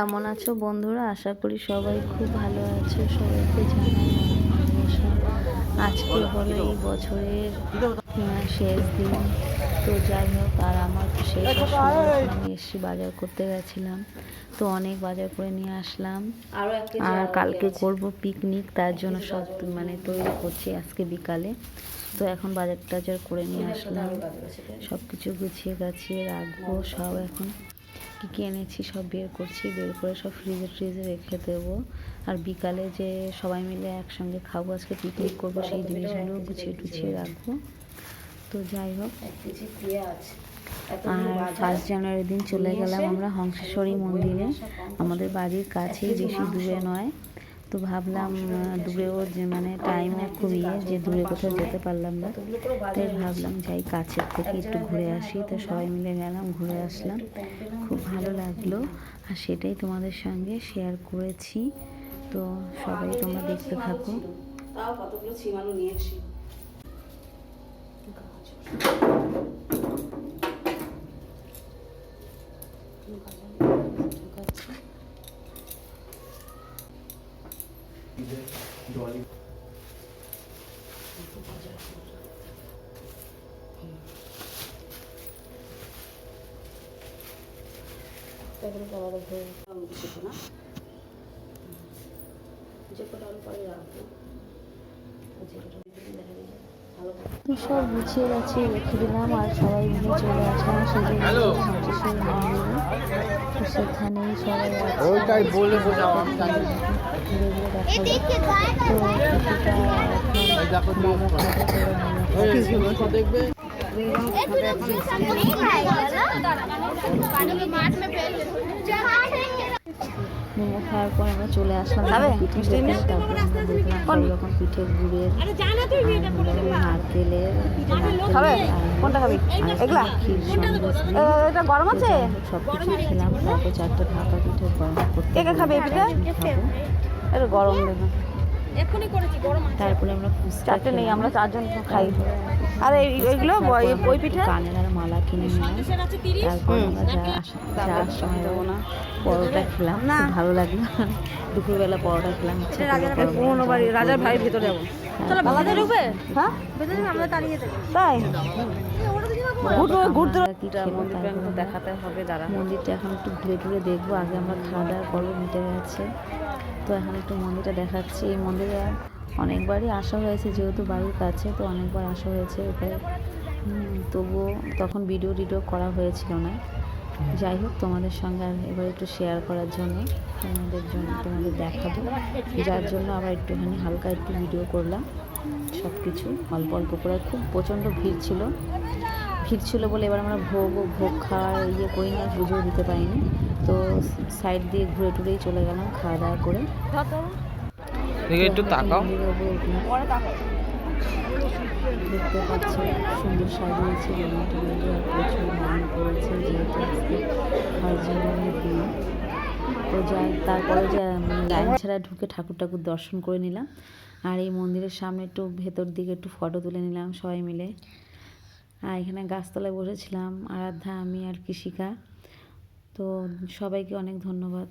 কেমন আছো বন্ধুরা? আশা করি সবাই খুব ভালো আছো। সবাইকে জানাই অনেক ভালোবাসা। আজকে হলো এই বছরের শেষ দিন। তো যাই হোক, আর আমার তো শেষ আমি এসেছি, বাজার করতে গেছিলাম, তো অনেক বাজার করে নিয়ে আসলাম। আর কালকে করব পিকনিক, তার জন্য সব তৈরি করছি আজকে বিকালে। তো এখন বাজার টাজার করে নিয়ে আসলাম, সব কিছু গুছিয়ে গাছিয়ে রাখবো। সব এখন কী কী এনেছি সব বের করছি, বের করে সব ফ্রিজে রেখে দেবো। আর বিকালে যে সবাই মিলে একসঙ্গে খাবো, আজকে পিকনিক করবো, সেই জিনিসগুলো গুছিয়ে রাখবো। তো যাই হোক, আর 1 জানুয়ারির দিন চলে গেলাম আমরা হংসেশ্বরী মন্দিরে, আমাদের বাড়ির কাছেই, বেশি দূরে নয়। তো ভাবলাম দূরেও যে টাইমও খুব যে দূরে কোথাও যেতে পারলাম না, তাই ভাবলাম যাই কাছের থেকে একটু ঘুরে আসি। তো সবাই মিলে গেলাম, ঘুরে আসলাম, খুব ভালো লাগলো। আর সেটাই তোমাদের সঙ্গে শেয়ার করেছি। তো সবাই তোমরা দেখতে থাকো। তাও কতগুলো ছিমালু নিয়েছি। সব গুছিয়ে গাছিয়ে রেখে দিলাম, আর সবাই মিলে চলে আসলাম সেই হংসেশ্বরী মন্দিরে। তো সেখানেই সবাই ঘুরে ঘুরে মোমো খাওয়ার পর আমরা চলে আসলাম পিঠে খেতে। তারপরে আমরা দেখলাম সব রকম পিঠে, গুড়ের, নারকেলের, ক্ষীর, সব কিছু খেলাম। তারপর 4টে ভাপা পিঠে গরম তারপরে আমরা চারটে নেই, আমরা 4 জন খাই। আর এইগুলো ওই পিঠে কানের আর মালা কিনে নিলাম। তারপর আমরা যাওয়ার সময় পরোটা খেলাম, না ভালো লাগলো। দুপুরবেলা পরোটা খেলাম। রাজার ভাইয়ের ভিতরে যাবো, তাই দেখাতে হবে। মন্দিরটা এখন একটু ঘুরে ঘুরে দেখবো। আগে আমরা খাওয়া দাওয়ার পর্ব মিটে গেছে, তো এখন একটু মন্দিরটা দেখাচ্ছি। এই মন্দিরে অনেকবারই আসা হয়েছে, যেহেতু বাড়ির কাছে, তো অনেকবার আসা হয়েছে এখানে। তবুও তখন ভিডিও করা হয়েছিল না। যাই হোক, তোমাদের সঙ্গে আর এবার একটু শেয়ার করার জন্য, তোমাদের দেখাবো, যার জন্য আবার একটুখানি হালকা একটু ভিডিও করলাম। সব কিছু অল্প অল্প করে, খুব প্রচণ্ড ভিড় ছিল বলে এবার আমরা ভোগ খাওয়ার করি না, পুজোও দিতে পারিনি। তো সাইড দিয়ে ঘুরে টুরেই চলে গেলাম খাওয়া দাওয়া করে। একটু তাকাও, দেখতে পাচ্ছ সুন্দর সাজিয়েছে, প্রচুর মানুষ পড়েছে, যেহেতু আজকে 1 জানুয়ারির দিন। তো যাই, তারপরে যে লাইন ছাড়া ঢুকে ঠাকুর দর্শন করে নিলাম। আর এই মন্দিরের সামনে একটু ভেতর দিকে একটু ফটো তুলে নিলাম সবাই মিলে। আর এখানে গাছতলায় বসেছিলাম, আরাধ্যা, আমি আর কৃষিকা। তো সবাইকে অনেক ধন্যবাদ।